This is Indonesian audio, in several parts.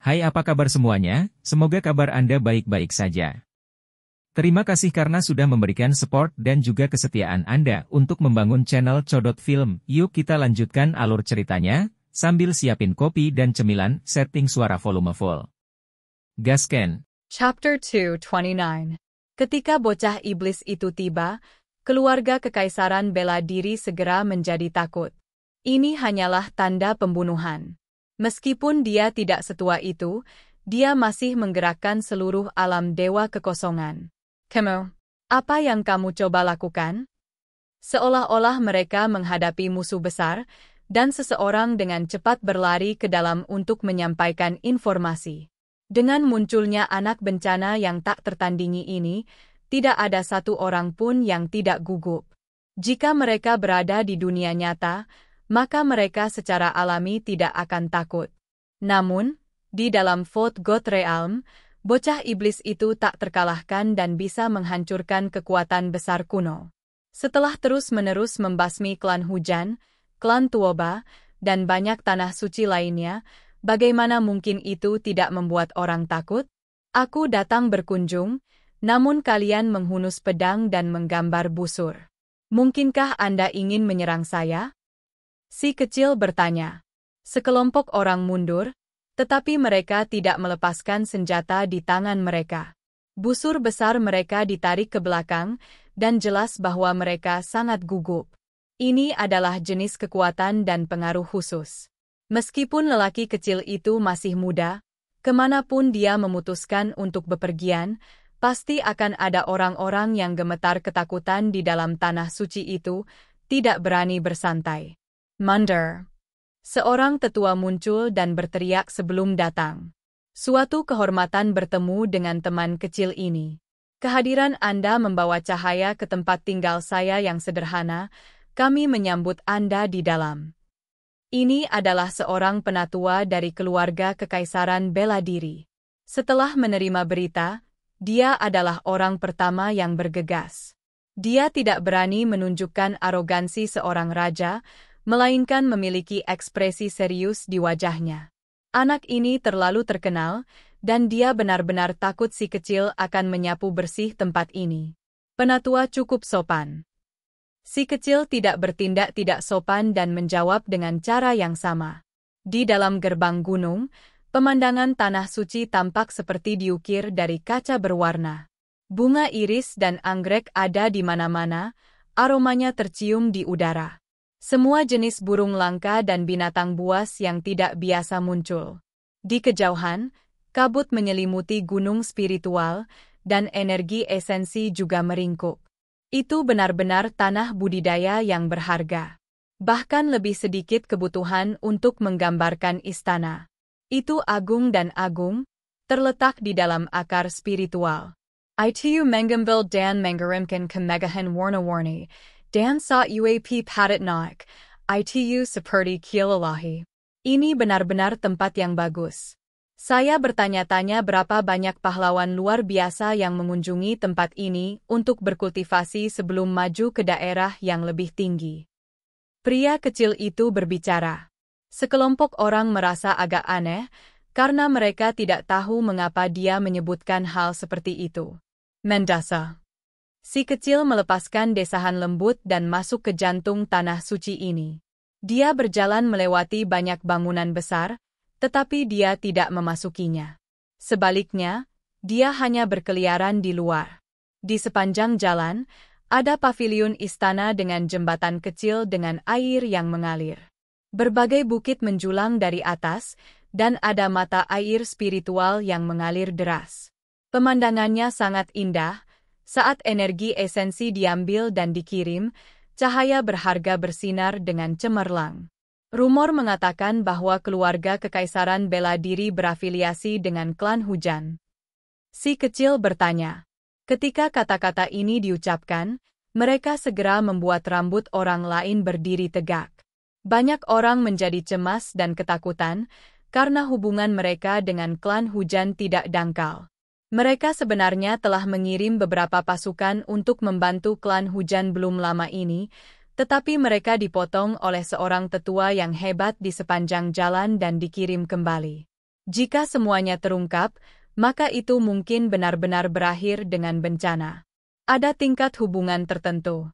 Hai, apa kabar semuanya? Semoga kabar Anda baik-baik saja. Terima kasih karena sudah memberikan support dan juga kesetiaan Anda untuk membangun channel Codot Film. Yuk kita lanjutkan alur ceritanya, sambil siapin kopi dan cemilan, setting suara volume full. Gasken. Chapter 229. Ketika bocah iblis itu tiba, keluarga kekaisaran bela diri segera menjadi takut. Ini hanyalah tanda pembunuhan. Meskipun dia tidak setua itu, dia masih menggerakkan seluruh alam dewa kekosongan. Kamu, apa yang kamu coba lakukan? Seolah-olah mereka menghadapi musuh besar, dan seseorang dengan cepat berlari ke dalam untuk menyampaikan informasi. Dengan munculnya anak bencana yang tak tertandingi ini, tidak ada satu orang pun yang tidak gugup. Jika mereka berada di dunia nyata, maka mereka secara alami tidak akan takut. Namun, di dalam Fort God Realm, bocah iblis itu tak terkalahkan dan bisa menghancurkan kekuatan besar kuno. Setelah terus-menerus membasmi klan hujan, klan Tuoba, dan banyak tanah suci lainnya, bagaimana mungkin itu tidak membuat orang takut? Aku datang berkunjung, namun kalian menghunus pedang dan menggambar busur. Mungkinkah Anda ingin menyerang saya? Si kecil bertanya. Sekelompok orang mundur, tetapi mereka tidak melepaskan senjata di tangan mereka. Busur besar mereka ditarik ke belakang, dan jelas bahwa mereka sangat gugup. Ini adalah jenis kekuatan dan pengaruh khusus. Meskipun lelaki kecil itu masih muda, kemanapun dia memutuskan untuk bepergian, pasti akan ada orang-orang yang gemetar ketakutan di dalam tanah suci itu, tidak berani bersantai. Mundur. Seorang tetua muncul dan berteriak sebelum datang. Suatu kehormatan bertemu dengan teman kecil ini. Kehadiran Anda membawa cahaya ke tempat tinggal saya yang sederhana, kami menyambut Anda di dalam. Ini adalah seorang penatua dari keluarga kekaisaran bela diri. Setelah menerima berita, dia adalah orang pertama yang bergegas. Dia tidak berani menunjukkan arogansi seorang raja, melainkan memiliki ekspresi serius di wajahnya. Anak ini terlalu terkenal, dan dia benar-benar takut si kecil akan menyapu bersih tempat ini. Penatua cukup sopan. Si kecil tidak bertindak tidak sopan dan menjawab dengan cara yang sama. Di dalam gerbang gunung, pemandangan tanah suci tampak seperti diukir dari kaca berwarna. Bunga iris dan anggrek ada di mana-mana, aromanya tercium di udara. Semua jenis burung langka dan binatang buas yang tidak biasa muncul. Di kejauhan, kabut menyelimuti gunung spiritual, dan energi esensi juga meringkuk. Itu benar-benar tanah budidaya yang berharga. Bahkan lebih sedikit kebutuhan untuk menggambarkan istana. Itu agung dan agung, terletak di dalam akar spiritual. Itu mengambil dan mengirimkan ke megahan warna-warni, dan sa UAP padat naik, itu seperti kilalahi. Ini benar-benar tempat yang bagus. Saya bertanya-tanya berapa banyak pahlawan luar biasa yang mengunjungi tempat ini untuk berkultivasi sebelum maju ke daerah yang lebih tinggi. Pria kecil itu berbicara. Sekelompok orang merasa agak aneh, karena mereka tidak tahu mengapa dia menyebutkan hal seperti itu. Mendasa. Si kecil melepaskan desahan lembut dan masuk ke jantung tanah suci ini. Dia berjalan melewati banyak bangunan besar, tetapi dia tidak memasukinya. Sebaliknya, dia hanya berkeliaran di luar. Di sepanjang jalan, ada paviliun istana dengan jembatan kecil dengan air yang mengalir. Berbagai bukit menjulang dari atas, dan ada mata air spiritual yang mengalir deras. Pemandangannya sangat indah. Saat energi esensi diambil dan dikirim, cahaya berharga bersinar dengan cemerlang. Rumor mengatakan bahwa keluarga kekaisaran bela diri berafiliasi dengan klan hujan. Si kecil bertanya. Ketika kata-kata ini diucapkan, mereka segera membuat rambut orang lain berdiri tegak. Banyak orang menjadi cemas dan ketakutan, karena hubungan mereka dengan klan hujan tidak dangkal. Mereka sebenarnya telah mengirim beberapa pasukan untuk membantu klan hujan belum lama ini, tetapi mereka dipotong oleh seorang tetua yang hebat di sepanjang jalan dan dikirim kembali. Jika semuanya terungkap, maka itu mungkin benar-benar berakhir dengan bencana. Ada tingkat hubungan tertentu.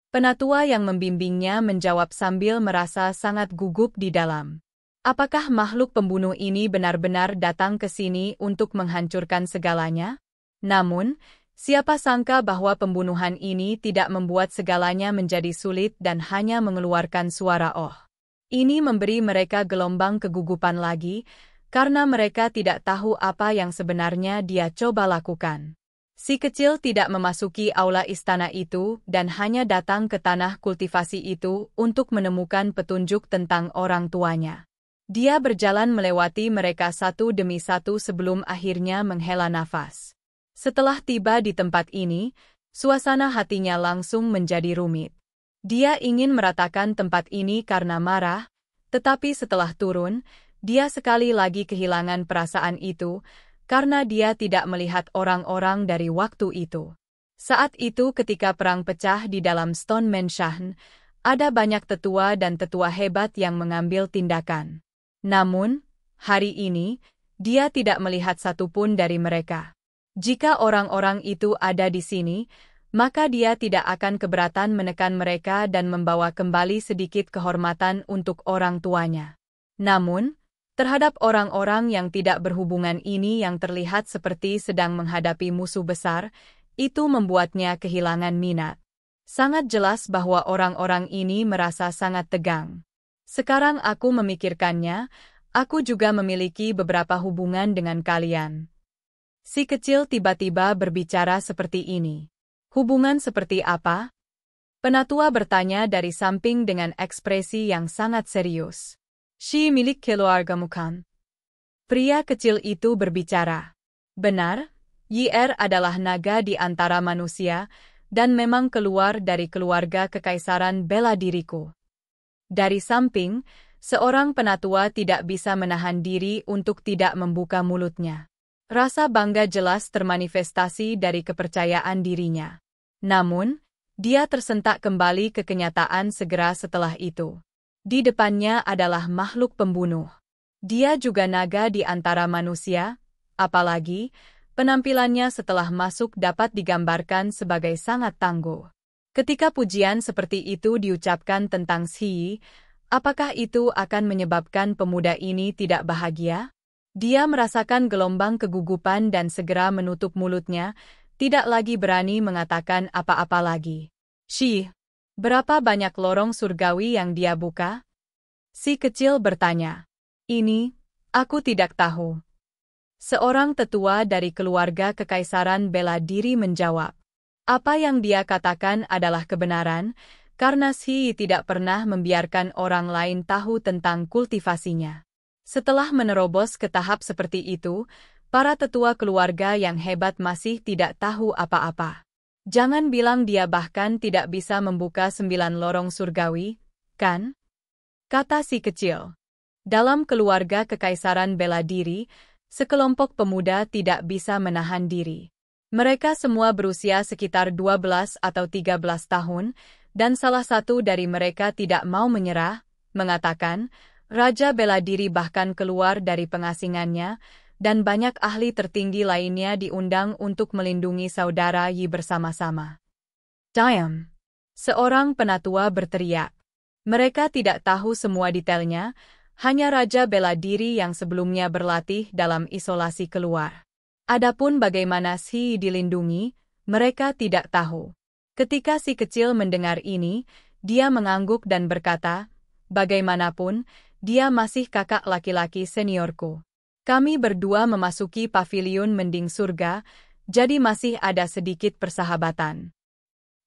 Penatua yang membimbingnya menjawab sambil merasa sangat gugup di dalam. Apakah makhluk pembunuh ini benar-benar datang ke sini untuk menghancurkan segalanya? Namun, siapa sangka bahwa pembunuhan ini tidak membuat segalanya menjadi sulit dan hanya mengeluarkan suara "oh". Ini memberi mereka gelombang kegugupan lagi, karena mereka tidak tahu apa yang sebenarnya dia coba lakukan. Si kecil tidak memasuki aula istana itu dan hanya datang ke tanah kultivasi itu untuk menemukan petunjuk tentang orang tuanya. Dia berjalan melewati mereka satu demi satu sebelum akhirnya menghela nafas. Setelah tiba di tempat ini, suasana hatinya langsung menjadi rumit. Dia ingin meratakan tempat ini karena marah, tetapi setelah turun, dia sekali lagi kehilangan perasaan itu, karena dia tidak melihat orang-orang dari waktu itu. Saat itu ketika perang pecah di dalam Stone Mansion, ada banyak tetua dan tetua hebat yang mengambil tindakan. Namun, hari ini, dia tidak melihat satupun dari mereka. Jika orang-orang itu ada di sini, maka dia tidak akan keberatan menekan mereka dan membawa kembali sedikit kehormatan untuk orang tuanya. Namun, terhadap orang-orang yang tidak berhubungan ini yang terlihat seperti sedang menghadapi musuh besar, itu membuatnya kehilangan minat. Sangat jelas bahwa orang-orang ini merasa sangat tegang. Sekarang aku memikirkannya, aku juga memiliki beberapa hubungan dengan kalian. Si kecil tiba-tiba berbicara seperti ini. Hubungan seperti apa? Penatua bertanya dari samping dengan ekspresi yang sangat serius. Si milik keluargamu kan? Pria kecil itu berbicara. Benar, YR adalah naga di antara manusia, dan memang keluar dari keluarga kekaisaran bela diriku. Dari samping, seorang penatua tidak bisa menahan diri untuk tidak membuka mulutnya. Rasa bangga jelas termanifestasi dari kepercayaan dirinya. Namun, dia tersentak kembali ke kenyataan segera setelah itu. Di depannya adalah makhluk pembunuh. Dia juga naga di antara manusia, apalagi penampilannya setelah masuk dapat digambarkan sebagai sangat tangguh. Ketika pujian seperti itu diucapkan tentang Xi, apakah itu akan menyebabkan pemuda ini tidak bahagia? Dia merasakan gelombang kegugupan dan segera menutup mulutnya, tidak lagi berani mengatakan apa-apa lagi. Xi, berapa banyak lorong surgawi yang dia buka? Si kecil bertanya. Ini, aku tidak tahu. Seorang tetua dari keluarga kekaisaran bela diri menjawab. Apa yang dia katakan adalah kebenaran, karena Xi tidak pernah membiarkan orang lain tahu tentang kultivasinya. Setelah menerobos ke tahap seperti itu, para tetua keluarga yang hebat masih tidak tahu apa-apa. Jangan bilang dia bahkan tidak bisa membuka 9 lorong surgawi, kan? Kata si kecil. Dalam keluarga kekaisaran bela diri, sekelompok pemuda tidak bisa menahan diri. Mereka semua berusia sekitar 12 atau 13 tahun, dan salah satu dari mereka tidak mau menyerah, mengatakan, Raja bela diri bahkan keluar dari pengasingannya, dan banyak ahli tertinggi lainnya diundang untuk melindungi saudara Yi bersama-sama. Damn! Seorang penatua berteriak. Mereka tidak tahu semua detailnya, hanya Raja bela diri yang sebelumnya berlatih dalam isolasi keluar. Adapun bagaimana Xi dilindungi, mereka tidak tahu. Ketika si kecil mendengar ini, dia mengangguk dan berkata, bagaimanapun, dia masih kakak laki-laki seniorku. Kami berdua memasuki paviliun mending surga, jadi masih ada sedikit persahabatan.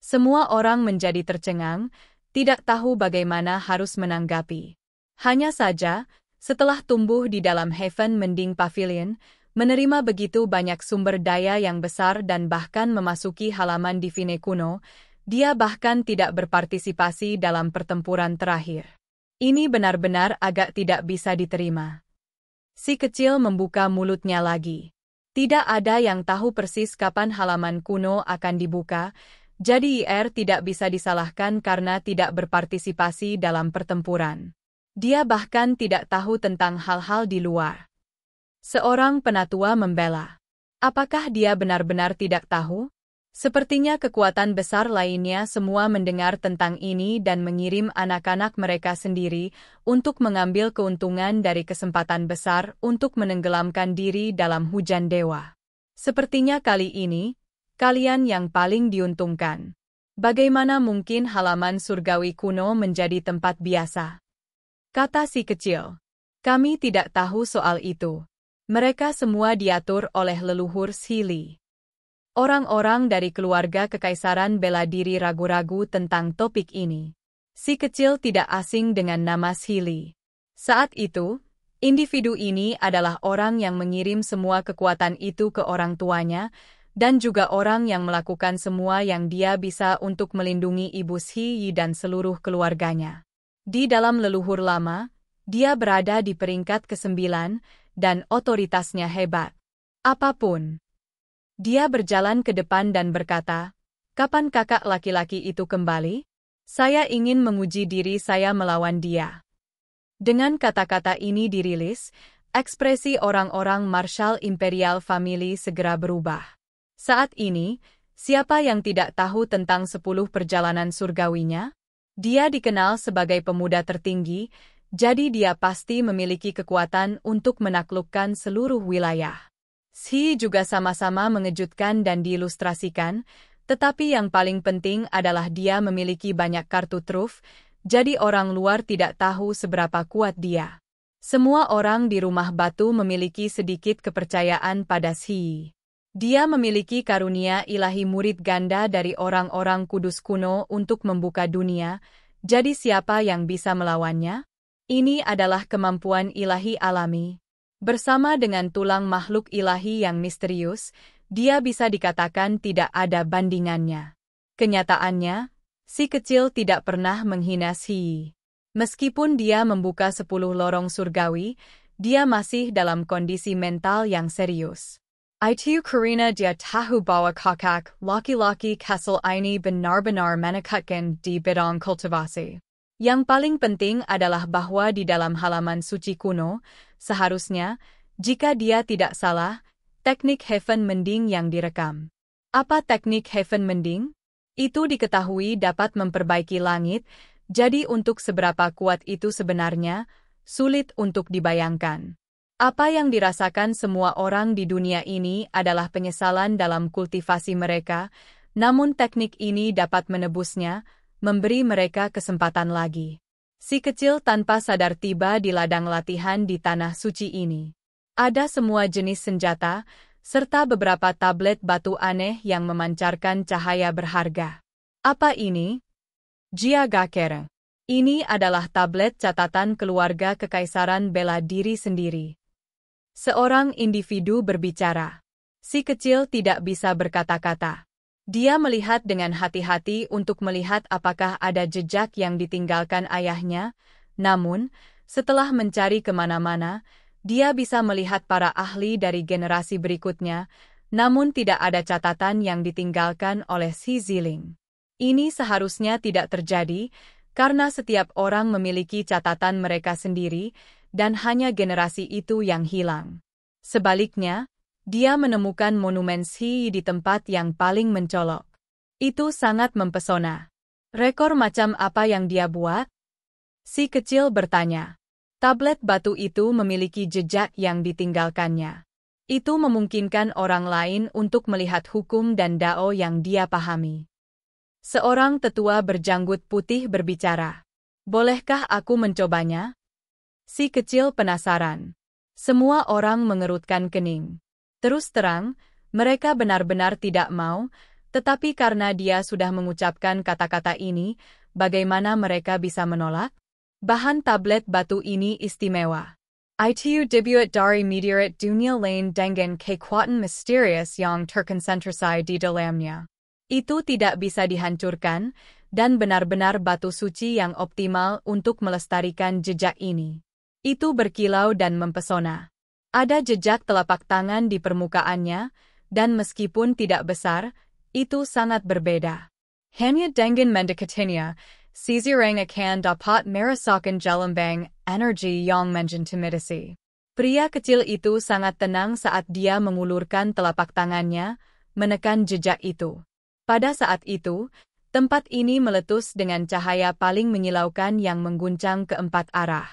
Semua orang menjadi tercengang, tidak tahu bagaimana harus menanggapi. Hanya saja, setelah tumbuh di dalam Heaven Mending Pavilion, menerima begitu banyak sumber daya yang besar dan bahkan memasuki halaman Divine kuno, dia bahkan tidak berpartisipasi dalam pertempuran terakhir. Ini benar-benar agak tidak bisa diterima. Si kecil membuka mulutnya lagi. Tidak ada yang tahu persis kapan halaman kuno akan dibuka, jadi IR tidak bisa disalahkan karena tidak berpartisipasi dalam pertempuran. Dia bahkan tidak tahu tentang hal-hal di luar. Seorang penatua membela. Apakah dia benar-benar tidak tahu? Sepertinya kekuatan besar lainnya semua mendengar tentang ini dan mengirim anak-anak mereka sendiri untuk mengambil keuntungan dari kesempatan besar untuk menenggelamkan diri dalam hujan dewa. Sepertinya kali ini, kalian yang paling diuntungkan. Bagaimana mungkin halaman surgawi kuno menjadi tempat biasa? Kata si kecil. Kami tidak tahu soal itu. Mereka semua diatur oleh leluhur Sili. Orang-orang dari keluarga kekaisaran bela diri ragu-ragu tentang topik ini. Si kecil tidak asing dengan nama Sili. Saat itu, individu ini adalah orang yang mengirim semua kekuatan itu ke orang tuanya, dan juga orang yang melakukan semua yang dia bisa untuk melindungi Ibu Yi dan seluruh keluarganya. Di dalam leluhur lama, dia berada di peringkat ke-9, dan otoritasnya hebat. Apapun. Dia berjalan ke depan dan berkata, "Kapan kakak laki-laki itu kembali? Saya ingin menguji diri saya melawan dia." Dengan kata-kata ini dirilis, ekspresi orang-orang Marshal Imperial Family segera berubah. Saat ini, siapa yang tidak tahu tentang 10 perjalanan surgawinya? Dia dikenal sebagai pemuda tertinggi, jadi dia pasti memiliki kekuatan untuk menaklukkan seluruh wilayah. Xi juga sama-sama mengejutkan dan diilustrasikan, tetapi yang paling penting adalah dia memiliki banyak kartu truf, jadi orang luar tidak tahu seberapa kuat dia. Semua orang di rumah batu memiliki sedikit kepercayaan pada Xi. Dia memiliki karunia ilahi murid ganda dari orang-orang kudus kuno untuk membuka dunia, jadi siapa yang bisa melawannya? Ini adalah kemampuan ilahi alami. Bersama dengan tulang makhluk ilahi yang misterius, dia bisa dikatakan tidak ada bandingannya. Kenyataannya, si kecil tidak pernah menghina Xi. Meskipun dia membuka 10 lorong surgawi, dia masih dalam kondisi mental yang serius. Itu karena dia tahu bahwa kakak laki-laki Kessel ini benar-benar menakutkan di bidang kultivasi. Yang paling penting adalah bahwa di dalam halaman suci kuno, seharusnya, jika dia tidak salah, teknik Heaven Mending yang direkam. Apa teknik Heaven Mending? Itu diketahui dapat memperbaiki langit, jadi untuk seberapa kuat itu sebenarnya, sulit untuk dibayangkan. Apa yang dirasakan semua orang di dunia ini adalah penyesalan dalam kultivasi mereka, namun teknik ini dapat menebusnya, memberi mereka kesempatan lagi. Si kecil tanpa sadar tiba di ladang latihan di tanah suci ini. Ada semua jenis senjata, serta beberapa tablet batu aneh yang memancarkan cahaya berharga. Apa ini? Jia Gakere. Ini adalah tablet catatan keluarga kekaisaran bela diri sendiri. Seorang individu berbicara. Si kecil tidak bisa berkata-kata. Dia melihat dengan hati-hati untuk melihat apakah ada jejak yang ditinggalkan ayahnya, namun, setelah mencari kemana-mana, dia bisa melihat para ahli dari generasi berikutnya, namun tidak ada catatan yang ditinggalkan oleh si Ziling. Ini seharusnya tidak terjadi, karena setiap orang memiliki catatan mereka sendiri, dan hanya generasi itu yang hilang. Sebaliknya, dia menemukan monumen Xi di tempat yang paling mencolok. Itu sangat mempesona. Rekor macam apa yang dia buat? Si kecil bertanya. Tablet batu itu memiliki jejak yang ditinggalkannya. Itu memungkinkan orang lain untuk melihat hukum dan dao yang dia pahami. Seorang tetua berjanggut putih berbicara. Bolehkah aku mencobanya? Si kecil penasaran. Semua orang mengerutkan kening. Terus terang, mereka benar-benar tidak mau, tetapi karena dia sudah mengucapkan kata-kata ini, bagaimana mereka bisa menolak? Bahan tablet batu ini istimewa. Itu dibuat dari meteorit dunia lain dengan kekuatan misterius yang terkonsentrasi di dalamnya. Itu tidak bisa dihancurkan, dan benar-benar batu suci yang optimal untuk melestarikan jejak ini. Itu berkilau dan mempesona. Ada jejak telapak tangan di permukaannya, dan meskipun tidak besar, itu sangat berbeda. Hanya dengan mendekatinya, seseorang akan dapat merasakan gelembang energi yang mengintimidasi. Pria kecil itu sangat tenang saat dia mengulurkan telapak tangannya, menekan jejak itu. Pada saat itu, tempat ini meletus dengan cahaya paling menyilaukan yang mengguncang keempat arah.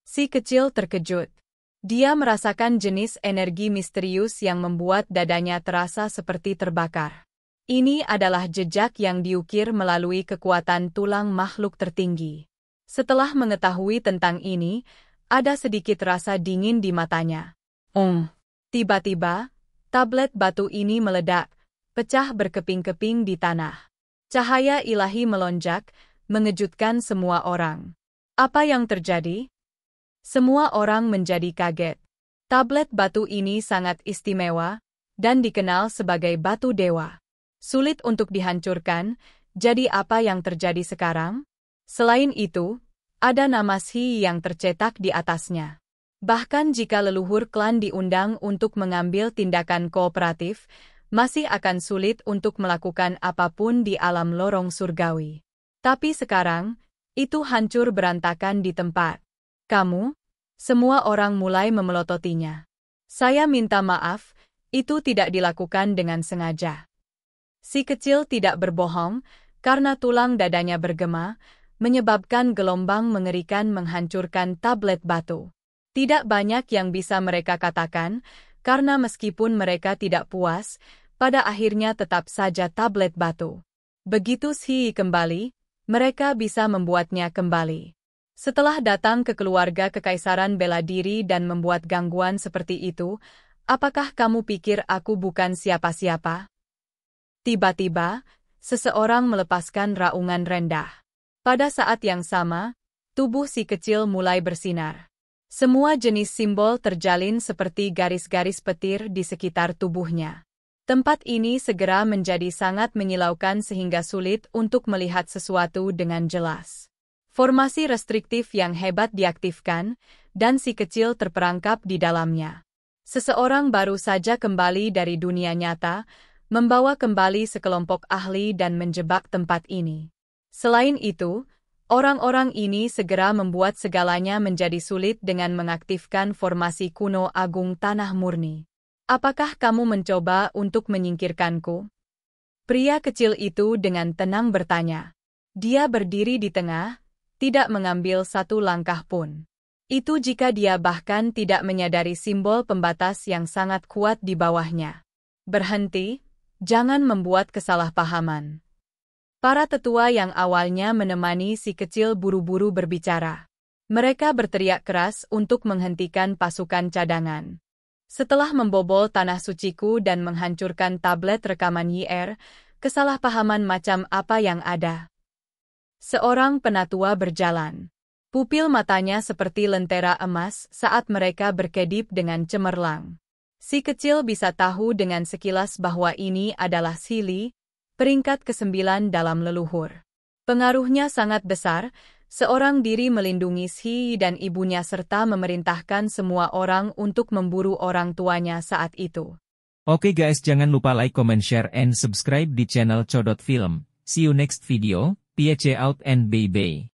Si kecil terkejut. Dia merasakan jenis energi misterius yang membuat dadanya terasa seperti terbakar. Ini adalah jejak yang diukir melalui kekuatan tulang makhluk tertinggi. Setelah mengetahui tentang ini, ada sedikit rasa dingin di matanya. Tiba-tiba, tablet batu ini meledak, pecah berkeping-keping di tanah. Cahaya ilahi melonjak, mengejutkan semua orang. Apa yang terjadi? Semua orang menjadi kaget. Tablet batu ini sangat istimewa, dan dikenal sebagai batu dewa. Sulit untuk dihancurkan, jadi apa yang terjadi sekarang? Selain itu, ada nama Shi yang tercetak di atasnya. Bahkan jika leluhur klan diundang untuk mengambil tindakan kooperatif, masih akan sulit untuk melakukan apapun di alam lorong surgawi. Tapi sekarang, itu hancur berantakan di tempat. Kamu? Semua orang mulai memelototinya. Saya minta maaf, itu tidak dilakukan dengan sengaja. Si kecil tidak berbohong, karena tulang dadanya bergema, menyebabkan gelombang mengerikan menghancurkan tablet batu. Tidak banyak yang bisa mereka katakan, karena meskipun mereka tidak puas, pada akhirnya tetap saja tablet batu. Begitu Shi kembali, mereka bisa membuatnya kembali. Setelah datang ke keluarga kekaisaran bela diri dan membuat gangguan seperti itu, apakah kamu pikir aku bukan siapa-siapa? Tiba-tiba, seseorang melepaskan raungan rendah. Pada saat yang sama, tubuh si kecil mulai bersinar. Semua jenis simbol terjalin seperti garis-garis petir di sekitar tubuhnya. Tempat ini segera menjadi sangat menyilaukan sehingga sulit untuk melihat sesuatu dengan jelas. Formasi restriktif yang hebat diaktifkan, dan si kecil terperangkap di dalamnya. Seseorang baru saja kembali dari dunia nyata, membawa kembali sekelompok ahli dan menjebak tempat ini. Selain itu, orang-orang ini segera membuat segalanya menjadi sulit dengan mengaktifkan formasi kuno agung tanah murni. Apakah kamu mencoba untuk menyingkirkanku? Pria kecil itu dengan tenang bertanya. Dia berdiri di tengah, tidak mengambil satu langkah pun. Itu jika dia bahkan tidak menyadari simbol pembatas yang sangat kuat di bawahnya. Berhenti, jangan membuat kesalahpahaman. Para tetua yang awalnya menemani si kecil buru-buru berbicara. Mereka berteriak keras untuk menghentikan pasukan cadangan. Setelah membobol tanah suciku dan menghancurkan tablet rekaman YR, kesalahpahaman macam apa yang ada? Seorang penatua berjalan. Pupil matanya seperti lentera emas saat mereka berkedip dengan cemerlang. Si kecil bisa tahu dengan sekilas bahwa ini adalah Sili, peringkat ke-9 dalam leluhur. Pengaruhnya sangat besar, seorang diri melindungi Shi dan ibunya serta memerintahkan semua orang untuk memburu orang tuanya saat itu. Oke guys, jangan lupa like, comment, share, and subscribe di channel Codot Film. See you next video, peace out and bye-bye.